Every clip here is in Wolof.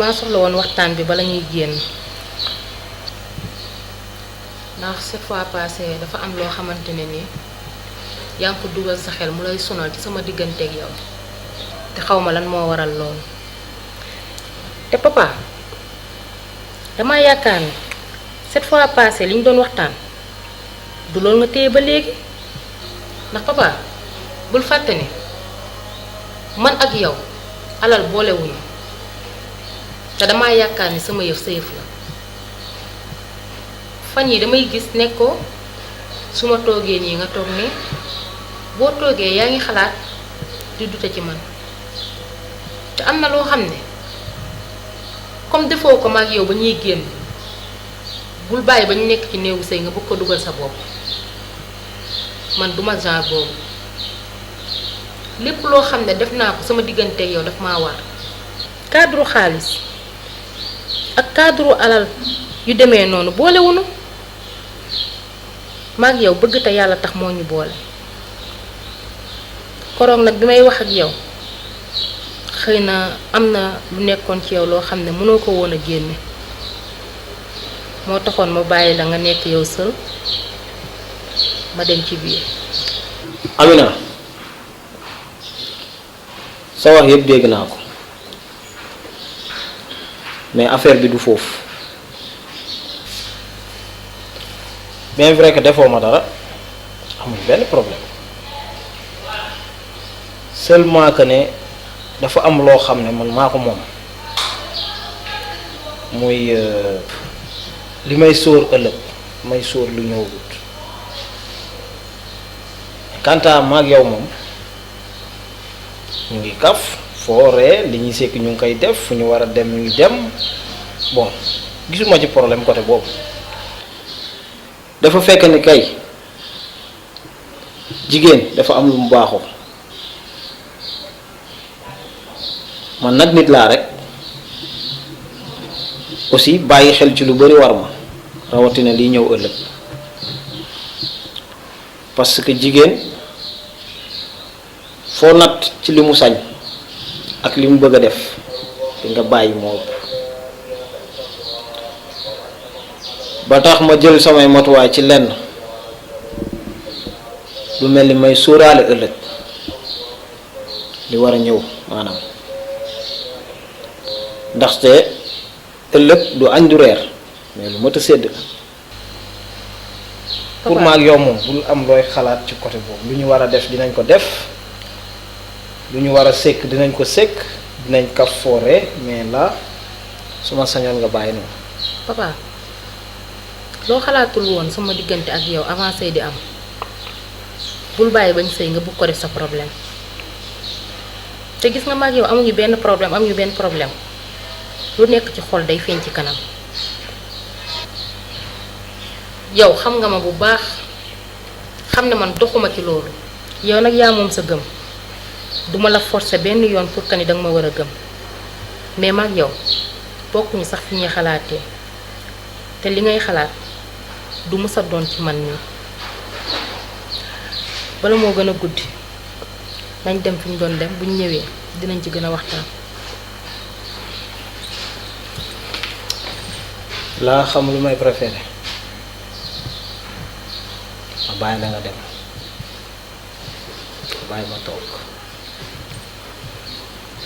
damaa soxla woon waxtaan bi bala ñuy génn ndax cette fois passée dafa am loo xamante ne ni yaa ngi ko dugal sa xel mu lay sonal ci sama digganteeg yow te xaw ma lan moo waral loolu te papa dama yaakaar ne cette fois passée li ñu doon waxtaan du loolu nga téye ba léegi ndax papa bul fàtte ne man ak yow alal boolewuñu te dama yaakaar ni sama yëf sa yëf la fan yi damay gis nekkoo su ma toogee nii nga toog ne boo toogee yaa ngi xalaat di dute ci man te am na loo xam ne comme defoo ko maag yow ba ñuy génn bul bàyyi ba ñu nekk ci néegu sëy nga bëgg ko dugal sa bopp man duma genre boobu lépp loo xam ne def naa ko sama digganteeg yow daf maa war cadre xaalis ak cadre alal yu demee noonu boolewuñu maag yow bëgg te yàlla tax moo ñu boole koroog nag bi may wax ak yow xëy na am na lu nekkoon ci yow loo xam ne mënoo ko woon a génne moo taxoon ma bàyyi la nga nekk yow seul ma dem ci biir. Amina sa wax yëpp dégg naa ko mais affaire bi du foofu bien vrai que defoo ma dara amul benn problème seulement que ne dafa am loo xam ne man maa ko moom muy li may sóor ëllëg may sóor lu ñëwagut quant à maag yow moom ñu ngi kaf fooree li ñuy sekk ñu ngi koy def fu ñu war a dem ñu ngi dem bon gisuma ci problème côté boobu dafa fekk ni kay jigéen dafa am lu mu baaxoo man nag nit laa rek aussi bàyyi xel ci lu bari war ma rawatina liy ñëw ëllëg parce que jigéen foo natt ci li mu sañ ak li mu bëgg a def di nga bàyyi moo ëpp ba tax ma jël samay matuwaay ci lenn lu mel ni may sóoraale ëllëg li war a ñëw maanaam ndaxte ëllëg du añ du reer mais lu mat a sédd la pour maag yow moom bul am looy xalaat ci côté boobu lu ñu war a def dinañ ko def lu ñu war a sekk dinañ ko sekk dinañ kaf foore mais là su ma sañoon nga bàyyi noonu. papa loo xalaatul woon sama diggante ak yow avant sëy di am bul bàyyi bañ sëy nga bëgg ko def sa problème te gis nga maag yow amuñu benn problème lu nekk ci xol day feeñ ci kanam yow xam nga ma bu baax xam ne man doxuma ci loolu yow nag yaa moom sa gëm duma la forcer benn yoon pour que ni danga ma war a gëm mais maag yow bokkuñu sax fi ñuy xalaatee te li ngay xalaat du mës a doon ci man nii bala moo gën a guddi nañ dem fi ñu doon dem buñ ñëwee dinañ ci gën a waxtaan. laa xam lu may préféré ma bàyyi la nga dem bàyyi ma toog.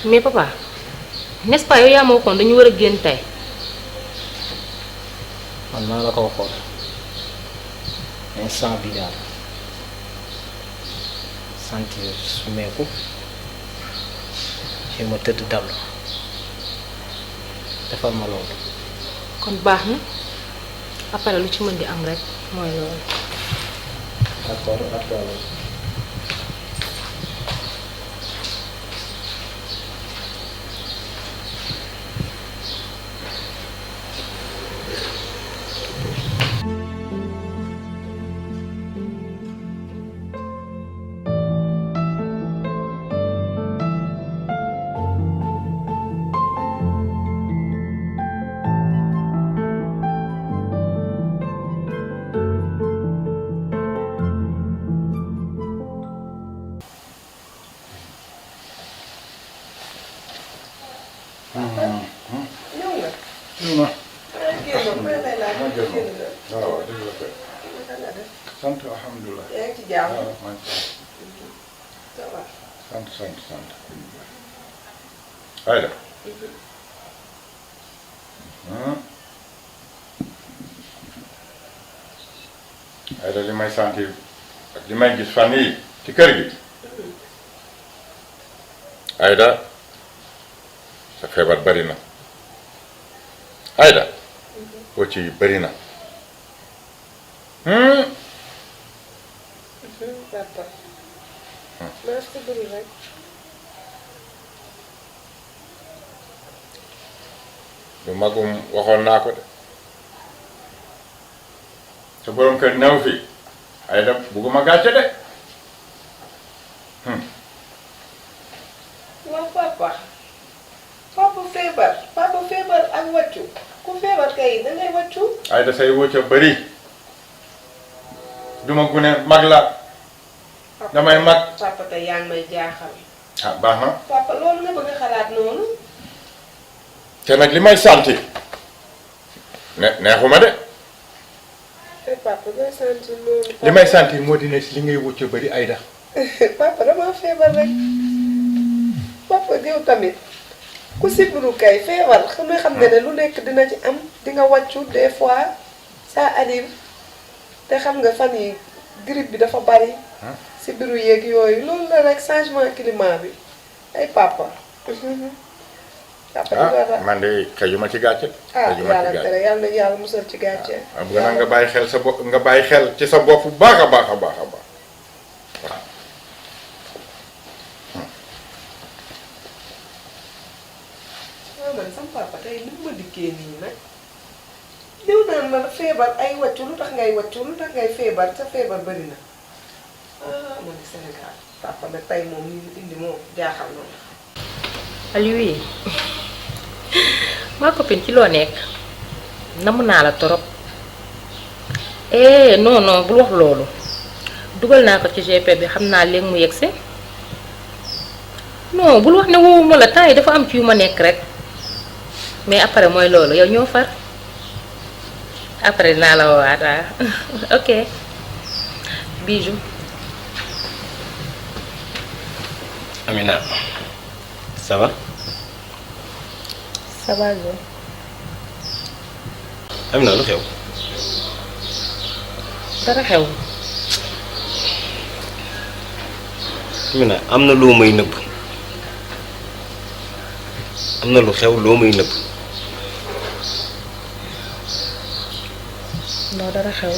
mais papa n'est-ce pas yow yaa ma waxoon dañu war a génn tey. man maa la ko waxoon instant bi daal sentir su meeku ci ma tëdd dallu defal ma loolu. kon baax na après lu ci mën di am rek mooy loolu. d'accord. non. génn ma lay laaj ma jël génn ma waaw dëgg la kay. naka nga def sant alhamdulilah. yaa ngi ci jàmm waaw maa ngi ça va sant. Aïda. Aïda li may sentir ak li may gis fan yii ci kër gi. Aïda sa feebar bari na. Aïda boo ci bari na. papa maa si bëri rek lu magum waxoon naa ko de sa borom kër new fii Aïda bugguma gàcce de. waaw papa feebar ak wàccu ku feebar kay da ngay wàccu Aïda say wócca bari duma gune mag la damay mag. papa tey yaa ngi may jaaxal ah baax na papa loolu nga bëgg a xalaat noonu te nag li may santi neexuma de. papa ngay sentir loolu li may santi moo di ne li ngay wócca bari Aïda. papa dama feebar rek papa yow tamit ku sibiru kay feebar xam ne lu nekk dina ci am di nga wàccu des fois ça arrive te xam nga fan yi grippe bi dafa bari sibiru yeeg yooyu loolu la rek changement climat bi ay papa man de xëyuma ci gàcce. yàlla tere yàlla na yàlla musal ci gàcce. am nga nga bàyyi xel sa bopp nga bàyyi xel ci sa bopp baax a baax waaw. man sama papa tey ni ma dikkee nii nag diw naan la feebar ay wàccu lu tax ngay feebar sa feebar bari na man Sénégal papa nag tey moom ñu indi moom jaaxal na ma. Aliou yi ma copine ci loo nekk namm naa la torop non bul wax loolu dugal naa ko ci GP bi xam naa léegi mu yegsi non bul wax ne woowuma la temps yi dafa am ci yu ma nekk rek mais après mooy loolu yow ñoo far après dinaa la woowaat waaw ok bisous. Amina ça va. ça va bien. Amina lu xew. dara xew. Amina am na loo may nëbb am na lu xew loo may nëbb. non dara xew.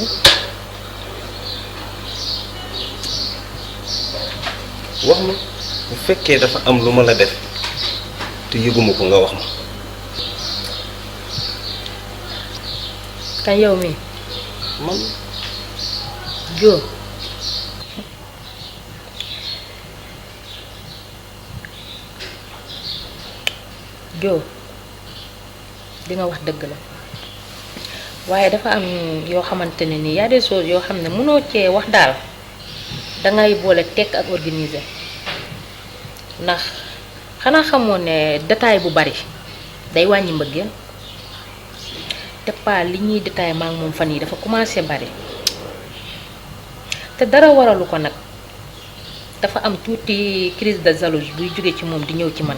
wax ma bu fekkee dafa am lu ma la def te yëguma ko nga wax ma. kan yow mi man Jóob di nga wax dëgg la waaye dafa am yoo xamante ne nii y a des choses yoo xam ne mënoo cee wax daal dangay boole tekk ak organiser ndax xanaa xamoon ne détail bu bari day wàññi mbëggeel te pas li ñuy détail maa ngi moom fan yi dafa commencé bari te dara waralu ko nag dafa am tuuti crise de jalousie buy jóge ci moom di ñëw ci man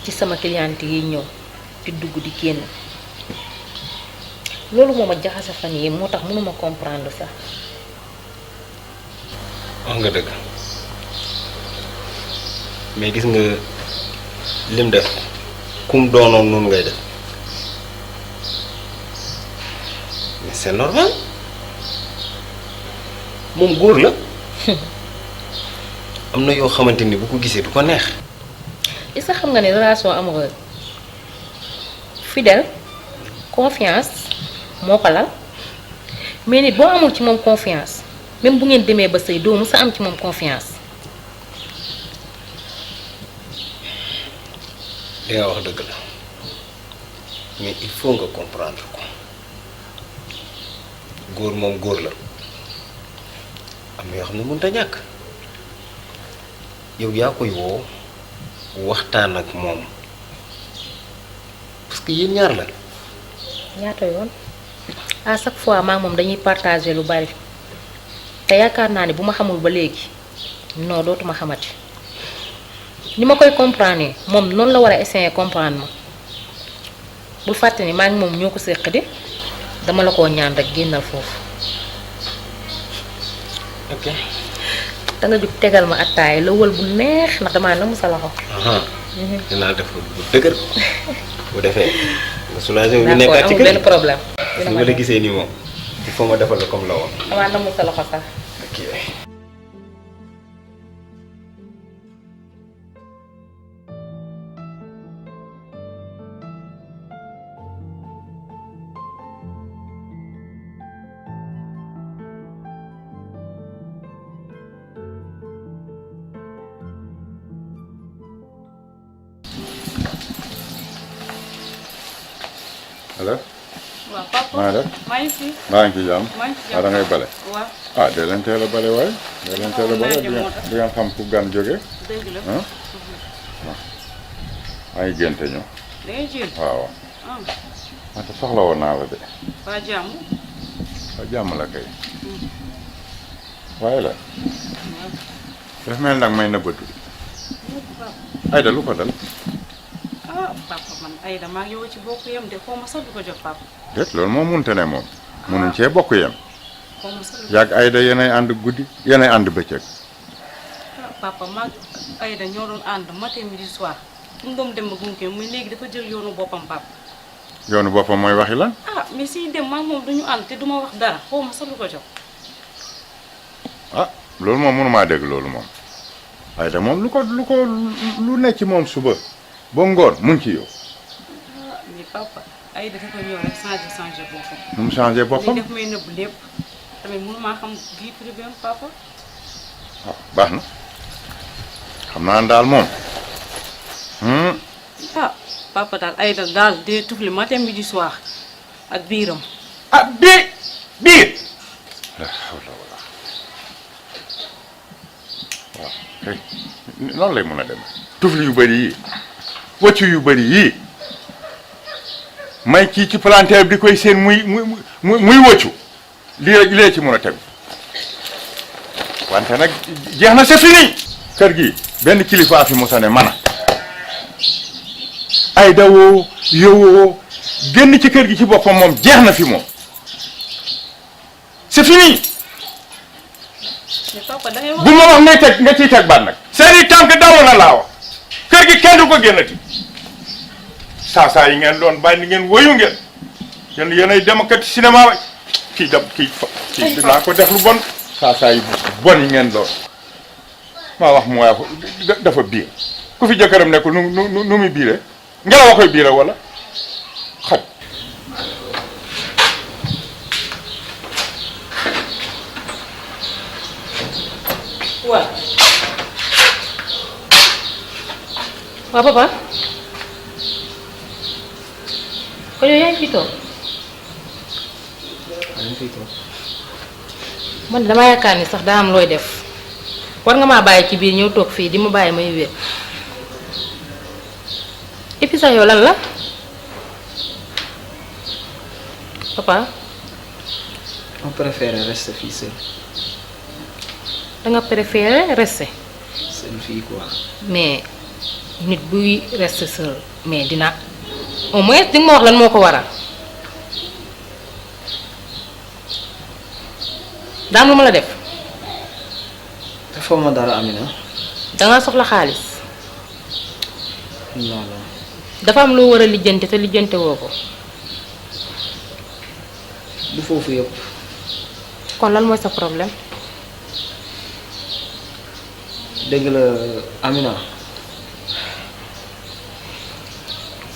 ci sama cliente yi ñëw di dugg di génn loolu moo ma jaxase fan yi moo tax mënuma comprendre sax. wax nga dëgg mais gis nga lim def kum doonoon noonu ngay def mais c'est normal moom góor la am na yoo xamante ni bu ko gisee du ko neex. est-ce que xam nga ne relation amoureuse fidèle confiance moo ko lal mais nit boo amul ci moom confiance même bu ngeen demee ba sëy doo mës a am ci moom confiance. li nga wax dëgg la mais il faut nga comprendre ko góor moom góor la am na yoo xam ne mënut a ñàkk yow yaa koy woo waxtaan ak moom parce que yéen ñaar la. ñaata yoon à chaque fois maa ngi moom dañuy partager lu bari te yaakaar naa ne bu ma xamul ba léegi non dootuma xamati ni ma koy comprendre moom noonu la war a essayer comprendre ma bul fàtte ni maa ngi moom ñoo ko séq di dama la koo ñaan rek génnal foofu. ok. da nga jug tegal ma attaay la wël bu neex ndax damaa namu sa loxo. dinaa def bu dëgër bu defee nga soulagé wu ñu d'accord nekkaat ci amul kër benn problème. su ma la gisee nii moom il faut ma defal la comme la woon. damaa namu sa loxo sax. ok. allo. waaw papa maa def maa ngi fi. maa ngi ci jàmm. maa ngi ci da ngay bale. waaw ah dee leen teel a bale waaye. dee leen teel a bale di ngeen xam fu gan jóge. dëgg la. ah maa ngi génte ñëw. da ngay jël. waaw ah wante soxla woon naa la de. waa jàmm. waa jàmm la kay. waaye la. dafa mel nag may nëbbatu. Aïda lu ko dal. ah papa man Aïda maa ngi yow ci bokk yem de xaw ma sax du ko jot papa. déet loolu moom mënute ne moom. mënuñ cee bokk yem. xaw ma sax du yàgg Aïda yéenay ànd guddi yéenay ànd bëccëg. ah papa maag Aïda ñoo doon ànd matin midi soir fu mu doon dem ba gunge muy léegi dafa jël yoonu boppam papa. yoonu boppam mooy waxi lan. ah mais siy dem maa moom duñu ànd te duma wax dara xaw ma sax du ko jot. ah loolu moom mënumaa dégg loolu moom. Aïda moom lu nekk ci moom suba ba ngoon mu ngi ci yow. ah mais papa Aïda dafa ñëw rek changé boppam. nu mu changé boppam. li def may nëbb lépp tamit mënu maa xam vie privée am papa. waaw baax na xam naa ne daal moom. ah papa daal Aïda daal dee tufli matin midi soir ak biiram. ah biir. la hawla wala waaw kay noonu lay mën a demee. tufli yu bëri yii waccu yu bëri yii may kii ci palanteer bi di koy seen muy waccu lii ci mën a tegu wante nag jeex na c'est fini. kër gi benn kilifa fi musa ne mana Aïda woo yowoo génn ci kër gi ci boppam moom jeex na fi moom c'est fini. mais papa da ngay wax. bu ma wax ngay teg nga ciy teg baat nag. seeni tànk daw na laa wax kër gi kenn du ko génnati saa yi ngeen doon bàyyi ni ngeen woyu ngeen yéenay demakati cinéma wa kii dinaa ko def lu bon saa yi bon yi ngeen doon maa wax mu waaye dafa biir ku fi jëkkëram nekkul nu muy biire ngelaw a koy biire wala xaj. waaw. waaw papa ko yow yaa ngi fi toog man dama yaakaar ni sax daa am looy def war nga maa bàyyi ci biir ñëw toog fii di ma bàyyi may wér et puis sax yow lan la papa. on préfère rester fii seul. da nga préféré rester. seul fii quoi. mais nit buy rester seul mais dina au moins di nga ma wax lan moo ko waral daam lu ma la def. defoo ma dara Amina. danga soxla xaalis. non non. dafa am loo war a lijjante te lijjante woo ko. du foofu yëpp. kon lan mooy sa problème. dëgg la Amina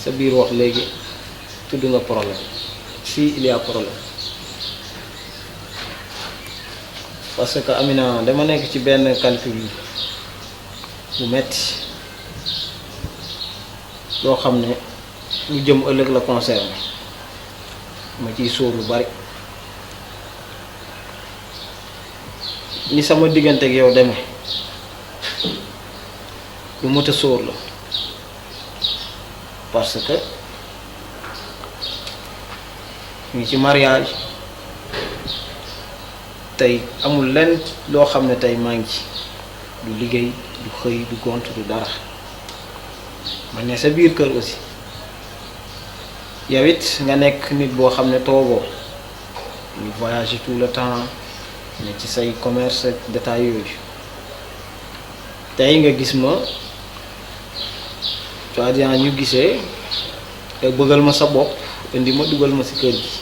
sa biir wax léegi tudd nga problème si il y a problème parce que Amina dama nekk ci benn calcul bu metti loo xam ne lu jëm ëllëg la concerné ma ciy sóor lu bari ni sama diggante ak yow demee lu mot a sóor la parce que ñu ngi ci mariage tey amul lenn loo xam ne tey maa ngi ci du liggéey du xëy du gont du dara ma ne sa biir kër aussi yow it nga nekk nit boo xam ne toogoo ñu voyager tout le temps ne ci say commerce détail yooyu tey nga gis ma c'est-à-dire ñu gisee te bëggal ma sa bopp indi ma dugal ma ci kër gi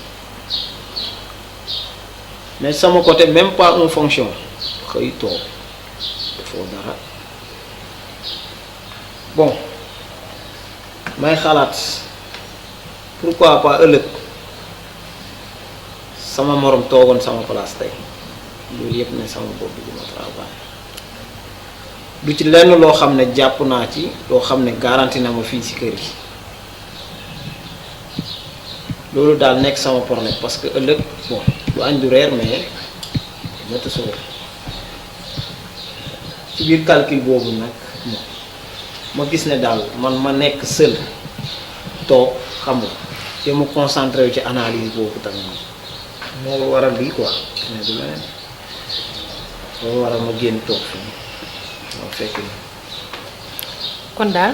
mais sama côté même pas une fonction xëy toog defoo dara bon may xalaat pourquoi pas ëllëg sama morom toogoon sama place tey loolu yëpp ne sama bopp bi ma travail du ci lenn loo xam ne jàpp naa ci loo xam ne garanti na ma fii ci kër gi loolu daal nekk sama problème parce que ëllëg bon du añ du reer mais métti sóor ci biir calcul boobu nag ma gis ne daal man ma nekk seul toog xam nga te mu concentré wu ci analyse boobu tamit moo waral lii quoi mais du leneen loolu waral ma génn toog fii moo fekk ni kon daal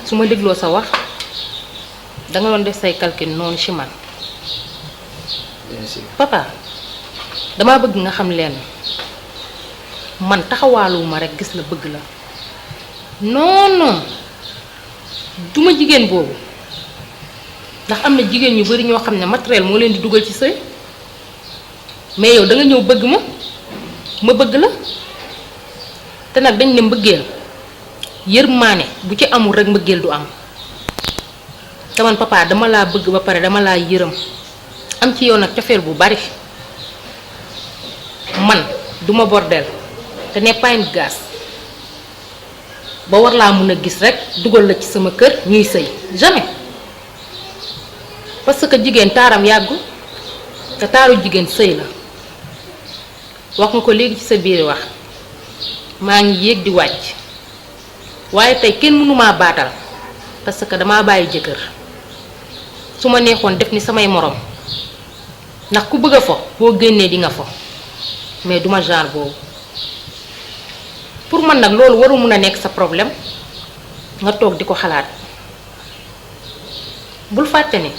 su ma dégloo sa wax da nga doon def say calcul noonu ci man bien sûr papa dama bëgg nga xam leen man taxawaaluwuma rek gis la bëgg la non non duma jigéen boobu ndax am na jigéen ñu bari ñoo xam ne matériel moo leen di dugal ci sëy mais yow da nga ñëw bëgg ma bëgg la te nag dañ ne mbëggeel yërmaane bu ci amul rek mbëggeel du am te man papa dama laa bëgg ba pare dama laa yërëm am ci yow nag cofeel bu bari man duma bordel te ne pas une gaz ba war laa mun a gis rek dugal la ci sama kër ñuy sëy jamais parce que jigéen taaram yàggu te taaru jigéen sëy la wax nga ko léegi ci sa biir wax maa ngi yéeg di wàcc waaye tey kenn mënumaa baatal parce que damaa bàyyi jëkkër su ma neexoon def ni samay morom ndax ku bëgg a fo boo génnee di nga fo mais duma genre boobu pour man nag loolu waru mun a nekk sa problème nga toog di ko xalaat bul fàtte ne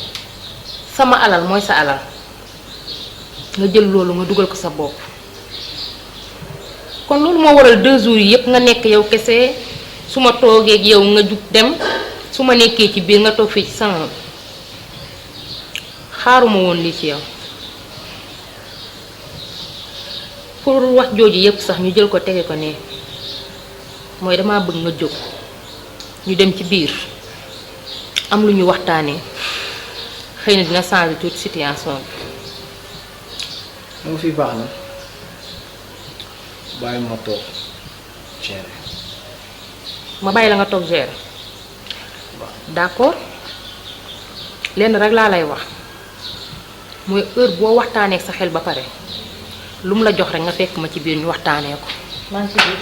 sama alal mooy sa alal nga jël loolu nga dugal ko sa bopp kon loolu moo waral 2 jours yi yépp nga nekk yow kese su ma toogee ak yow nga jug dem su ma nekkee ci biir nga toog fii ci sama xaaruma woon lii ci yow pour wax jooju yépp sax ñu jël ko tege ko ne mooy dama bëgg nga jóg ñu dem ci biir am lu ñu waxtaanee xëy na dina changer toute situation moo fi baax na bàyyi ma toog gérer ma bàyyi la nga toog gérer d'accord lenn rek laa lay wax mooy heure boo waxtaanee sa xel ba pare lu mu la jox rek nga fekk ma ci biir ñu waxtaanee ko maa ngi ci biir